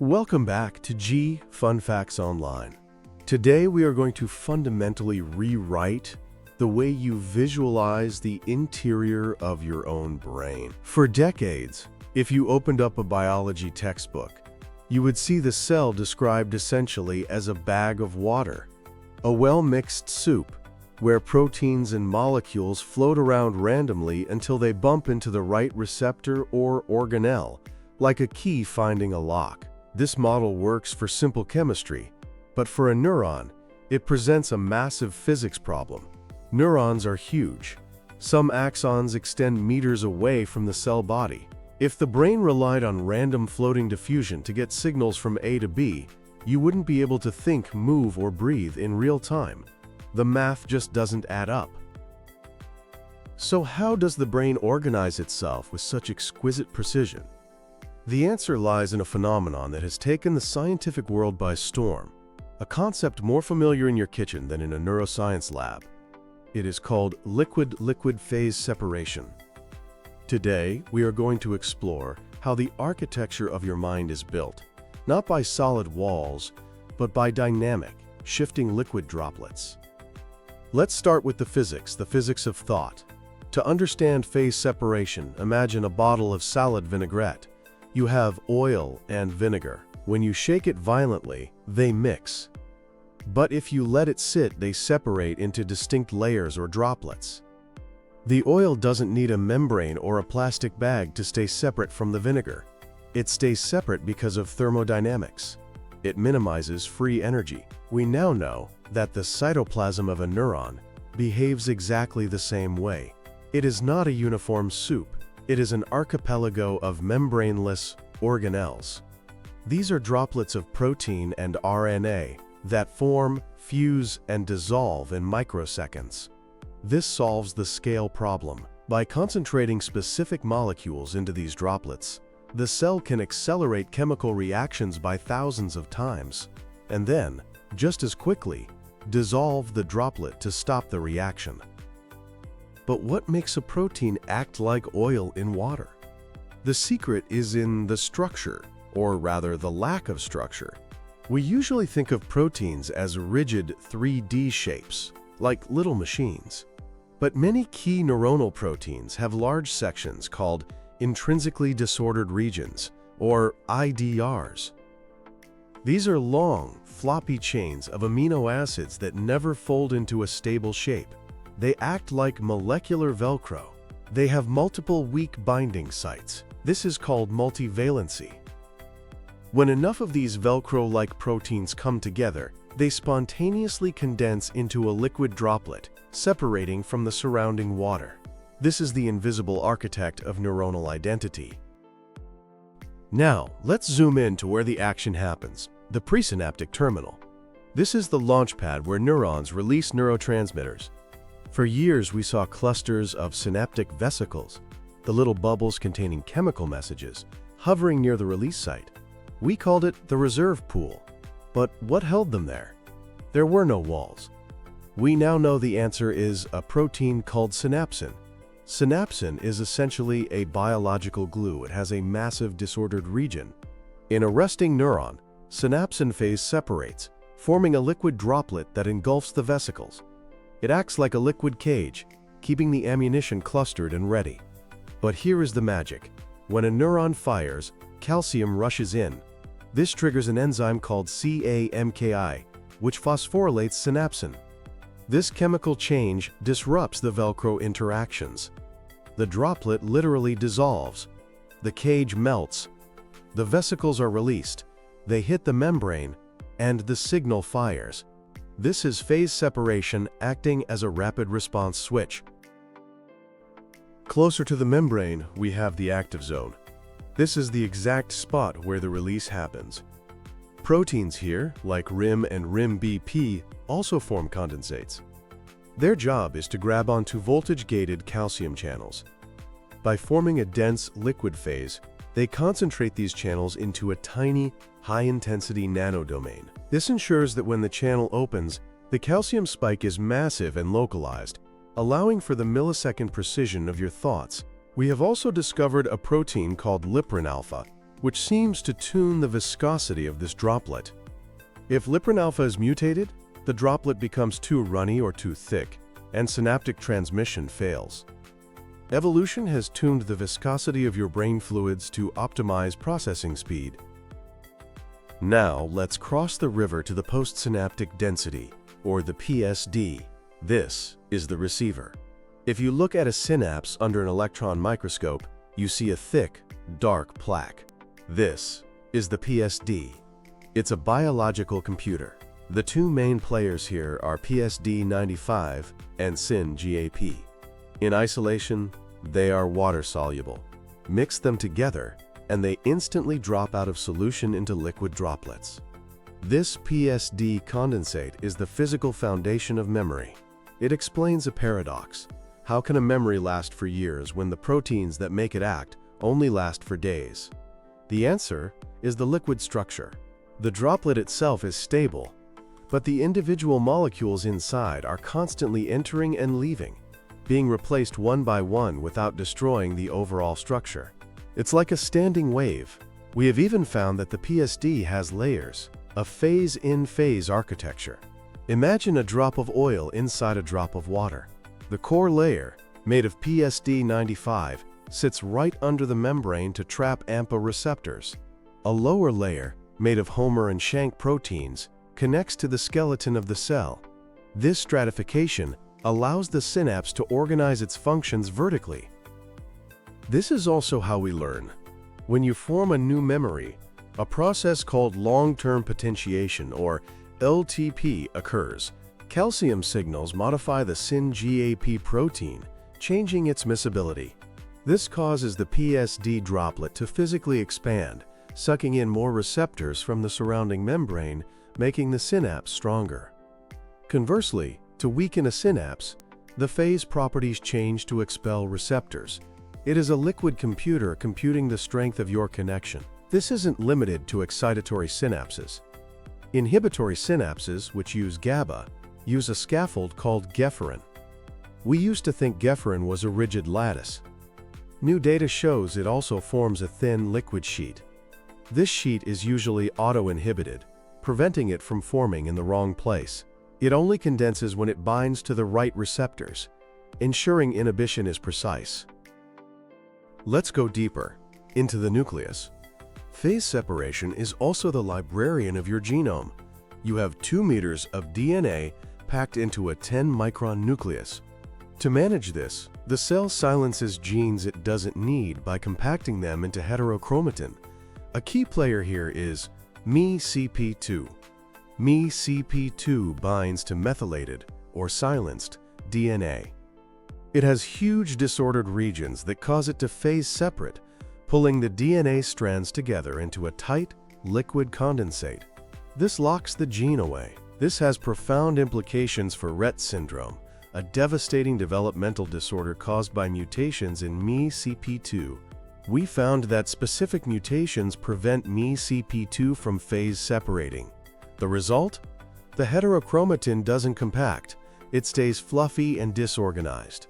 Welcome back to G Fun Facts Online. Today we are going to fundamentally rewrite the way you visualize the interior of your own brain. For decades, if you opened up a biology textbook, you would see the cell described essentially as a bag of water, a well-mixed soup, where proteins and molecules float around randomly until they bump into the right receptor or organelle, like a key finding a lock. This model works for simple chemistry, but for a neuron, it presents a massive physics problem. Neurons are huge. Some axons extend meters away from the cell body. If the brain relied on random floating diffusion to get signals from A to B, you wouldn't be able to think, move, or breathe in real time. The math just doesn't add up. So how does the brain organize itself with such exquisite precision? The answer lies in a phenomenon that has taken the scientific world by storm, a concept more familiar in your kitchen than in a neuroscience lab. It is called liquid-liquid phase separation. Today, we are going to explore how the architecture of your mind is built, not by solid walls, but by dynamic, shifting liquid droplets. Let's start with the physics of thought. To understand phase separation, imagine a bottle of salad vinaigrette. You have oil and vinegar. When you shake it violently, they mix. But if you let it sit, they separate into distinct layers or droplets. The oil doesn't need a membrane or a plastic bag to stay separate from the vinegar. It stays separate because of thermodynamics. It minimizes free energy. We now know that the cytoplasm of a neuron behaves exactly the same way. It is not a uniform soup. It is an archipelago of membraneless organelles. These are droplets of protein and RNA that form, fuse, and dissolve in microseconds. This solves the scale problem. By concentrating specific molecules into these droplets, the cell can accelerate chemical reactions by thousands of times, and then, just as quickly, dissolve the droplet to stop the reaction. But what makes a protein act like oil in water? The secret is in the structure, or rather the lack of structure. We usually think of proteins as rigid 3D shapes, like little machines. But many key neuronal proteins have large sections called intrinsically disordered regions, or IDRs. These are long, floppy chains of amino acids that never fold into a stable shape. They act like molecular Velcro. They have multiple weak binding sites. This is called multivalency. When enough of these Velcro-like proteins come together, they spontaneously condense into a liquid droplet, separating from the surrounding water. This is the invisible architect of neuronal identity. Now, let's zoom in to where the action happens, the presynaptic terminal. This is the launchpad where neurons release neurotransmitters. For years, we saw clusters of synaptic vesicles, the little bubbles containing chemical messages, hovering near the release site. We called it the reserve pool. But what held them there? There were no walls. We now know the answer is a protein called synapsin. Synapsin is essentially a biological glue. It has a massive disordered region. In a resting neuron, synapsin phase separates, forming a liquid droplet that engulfs the vesicles. It acts like a liquid cage, keeping the ammunition clustered and ready. But here is the magic. When a neuron fires, calcium rushes in. This triggers an enzyme called CAMKI, which phosphorylates synapsin. This chemical change disrupts the Velcro interactions. The droplet literally dissolves. The cage melts. The vesicles are released. They hit the membrane, and the signal fires. This is phase separation acting as a rapid response switch. Closer to the membrane, we have the active zone. This is the exact spot where the release happens. Proteins here, like RIM and RIM-BP, also form condensates. Their job is to grab onto voltage-gated calcium channels. By forming a dense liquid phase, they concentrate these channels into a tiny, high-intensity nanodomain. This ensures that when the channel opens, the calcium spike is massive and localized, allowing for the millisecond precision of your thoughts. We have also discovered a protein called liprin alpha which seems to tune the viscosity of this droplet. If liprin alpha is mutated, the droplet becomes too runny or too thick, and synaptic transmission fails. Evolution has tuned the viscosity of your brain fluids to optimize processing speed. Now, let's cross the river to the postsynaptic density, or the PSD. This is the receiver. If you look at a synapse under an electron microscope, you see a thick, dark plaque. This is the PSD. It's a biological computer. The two main players here are PSD95 and SYN-GAP. In isolation, they are water-soluble. Mix them together, and they instantly drop out of solution into liquid droplets. This PSD condensate is the physical foundation of memory. It explains a paradox. How can a memory last for years when the proteins that make it act only last for days? The answer is the liquid structure. The droplet itself is stable, but the individual molecules inside are constantly entering and leaving, being replaced one by one without destroying the overall structure. It's like a standing wave. We have even found that the PSD has layers, a phase-in-phase architecture. Imagine a drop of oil inside a drop of water. The core layer, made of PSD95, sits right under the membrane to trap AMPA receptors. A lower layer, made of Homer and Shank proteins, connects to the skeleton of the cell. This stratification allows the synapse to organize its functions vertically. This is also how we learn. When you form a new memory, a process called long-term potentiation, or LTP, occurs. Calcium signals modify the SYN-GAP protein, changing its miscibility. This causes the PSD droplet to physically expand, sucking in more receptors from the surrounding membrane, making the synapse stronger. Conversely, to weaken a synapse, the phase properties change to expel receptors. It is a liquid computer computing the strength of your connection. This isn't limited to excitatory synapses. Inhibitory synapses, which use GABA, use a scaffold called gefferin. We used to think gefferin was a rigid lattice. New data shows it also forms a thin liquid sheet. This sheet is usually auto-inhibited, preventing it from forming in the wrong place. It only condenses when it binds to the right receptors, ensuring inhibition is precise. Let's go deeper, into the nucleus. Phase separation is also the librarian of your genome. You have 2 meters of DNA packed into a 10-micron nucleus. To manage this, the cell silences genes it doesn't need by compacting them into heterochromatin. A key player here is MECP2. MECP2 binds to methylated, or silenced, DNA. It has huge disordered regions that cause it to phase separate, pulling the DNA strands together into a tight, liquid condensate. This locks the gene away. This has profound implications for Rett syndrome, a devastating developmental disorder caused by mutations in MECP2. We found that specific mutations prevent MECP2 from phase separating. The result? The heterochromatin doesn't compact. It stays fluffy and disorganized.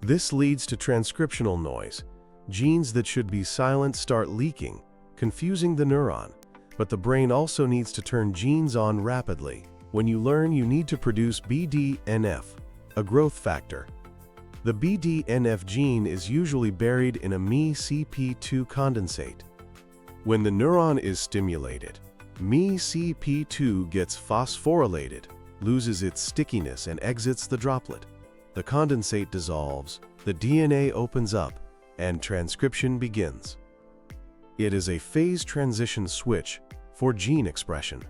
This leads to transcriptional noise. Genes that should be silent start leaking, confusing the neuron. But the brain also needs to turn genes on rapidly. When you learn, you need to produce BDNF, a growth factor. The BDNF gene is usually buried in a MECP2 condensate. When the neuron is stimulated, MECP2 gets phosphorylated, loses its stickiness, and exits the droplet. The condensate dissolves, the DNA opens up, and transcription begins. It is a phase transition switch for gene expression.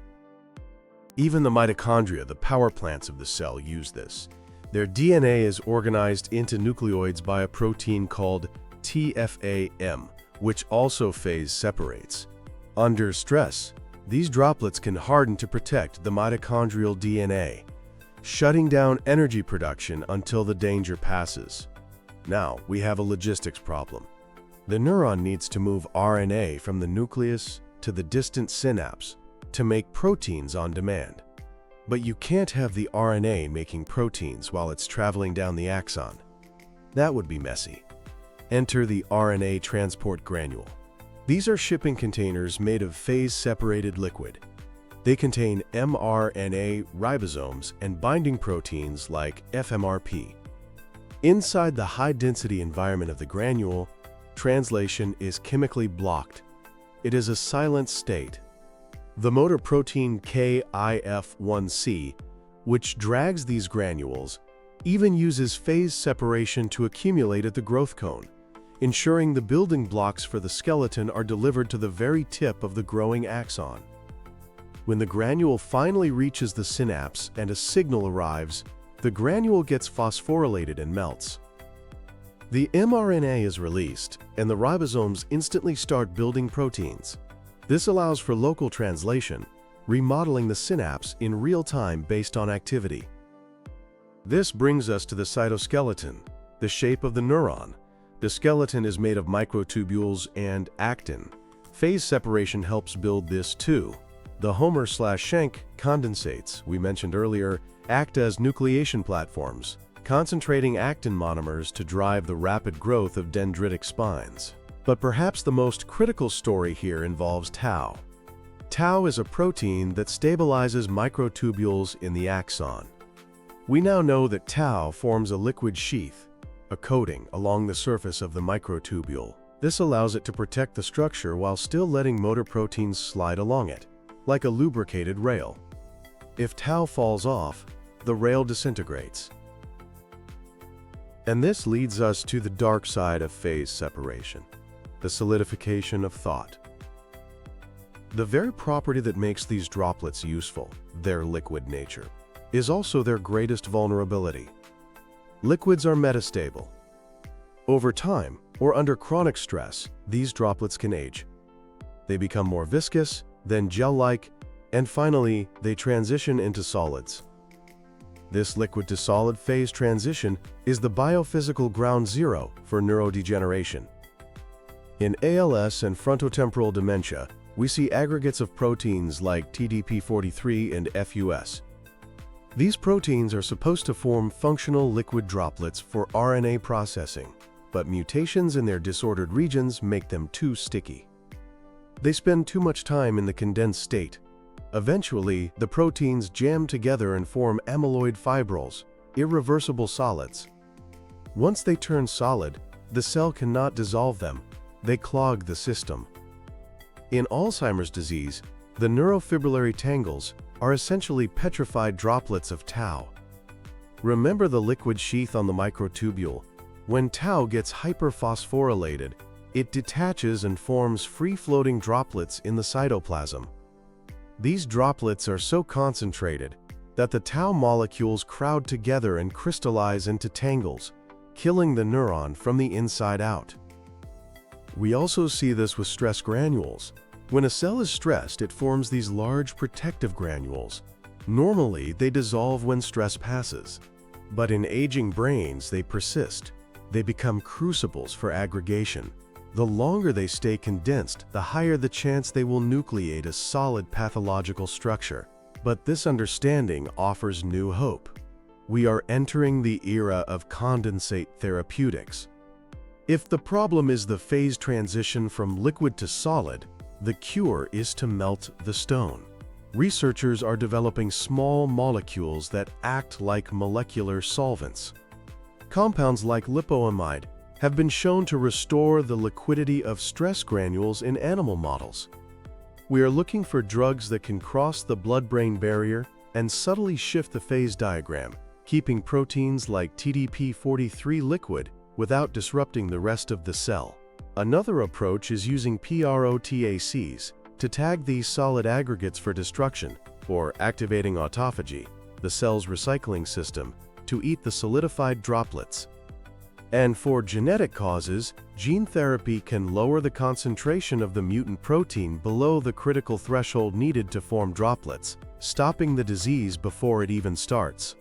Even the mitochondria, the power plants of the cell, use this. Their DNA is organized into nucleoids by a protein called TFAM, which also phase separates. Under stress, these droplets can harden to protect the mitochondrial DNA, shutting down energy production until the danger passes. Now, we have a logistics problem. The neuron needs to move RNA from the nucleus to the distant synapse to make proteins on demand. But you can't have the RNA making proteins while it's traveling down the axon. That would be messy. Enter the RNA transport granule. These are shipping containers made of phase-separated liquid. They contain mRNA ribosomes and binding proteins like FMRP. Inside the high-density environment of the granule, translation is chemically blocked. It is a silent state. The motor protein KIF1C, which drags these granules, even uses phase separation to accumulate at the growth cone, ensuring the building blocks for the skeleton are delivered to the very tip of the growing axon. When the granule finally reaches the synapse and a signal arrives, the granule gets phosphorylated and melts. The mRNA is released, and the ribosomes instantly start building proteins. This allows for local translation, remodeling the synapse in real time based on activity. This brings us to the cytoskeleton, the shape of the neuron. The skeleton is made of microtubules and actin. Phase separation helps build this too. The Homer/Schenck condensates we mentioned earlier act as nucleation platforms, concentrating actin monomers to drive the rapid growth of dendritic spines. But perhaps the most critical story here involves tau. Tau is a protein that stabilizes microtubules in the axon. We now know that tau forms a liquid sheath, a coating along the surface of the microtubule. This allows it to protect the structure while still letting motor proteins slide along it, like a lubricated rail. If tau falls off, the rail disintegrates. And this leads us to the dark side of phase separation, the solidification of thought. The very property that makes these droplets useful, their liquid nature, is also their greatest vulnerability. Liquids are metastable. Over time, or under chronic stress, these droplets can age. They become more viscous, then gel-like, and finally, they transition into solids. This liquid-to-solid phase transition is the biophysical ground zero for neurodegeneration. In ALS and frontotemporal dementia, we see aggregates of proteins like TDP43 and FUS. These proteins are supposed to form functional liquid droplets for RNA processing, but mutations in their disordered regions make them too sticky. They spend too much time in the condensed state. Eventually, the proteins jam together and form amyloid fibrils, irreversible solids. Once they turn solid, the cell cannot dissolve them. They clog the system. In Alzheimer's disease, the neurofibrillary tangles are essentially petrified droplets of tau. Remember the liquid sheath on the microtubule. When tau gets hyperphosphorylated, it detaches and forms free-floating droplets in the cytoplasm. These droplets are so concentrated that the tau molecules crowd together and crystallize into tangles, killing the neuron from the inside out. We also see this with stress granules. When a cell is stressed, it forms these large protective granules. Normally, they dissolve when stress passes. But in aging brains, they persist. They become crucibles for aggregation. The longer they stay condensed, the higher the chance they will nucleate a solid pathological structure. But this understanding offers new hope. We are entering the era of condensate therapeutics. If the problem is the phase transition from liquid to solid, the cure is to melt the stone. Researchers are developing small molecules that act like molecular solvents. Compounds like lipoamide have been shown to restore the liquidity of stress granules in animal models. We are looking for drugs that can cross the blood-brain barrier and subtly shift the phase diagram, keeping proteins like TDP43 liquid without disrupting the rest of the cell. Another approach is using proteases to tag these solid aggregates for destruction, or activating autophagy, the cell's recycling system, to eat the solidified droplets. And for genetic causes, gene therapy can lower the concentration of the mutant protein below the critical threshold needed to form droplets, stopping the disease before it even starts.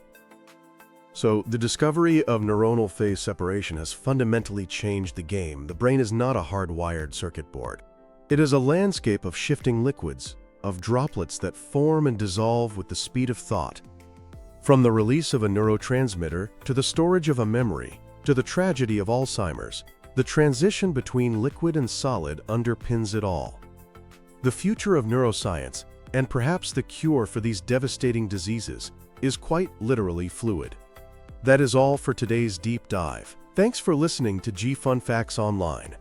So, the discovery of neuronal phase separation has fundamentally changed the game. The brain is not a hardwired circuit board. It is a landscape of shifting liquids, of droplets that form and dissolve with the speed of thought. From the release of a neurotransmitter to the storage of a memory, to the tragedy of Alzheimer's, The transition between liquid and solid underpins it all. The future of neuroscience, and perhaps the cure for these devastating diseases, is quite literally fluid. That is all for today's deep dive. Thanks for listening to Fun Facts Online.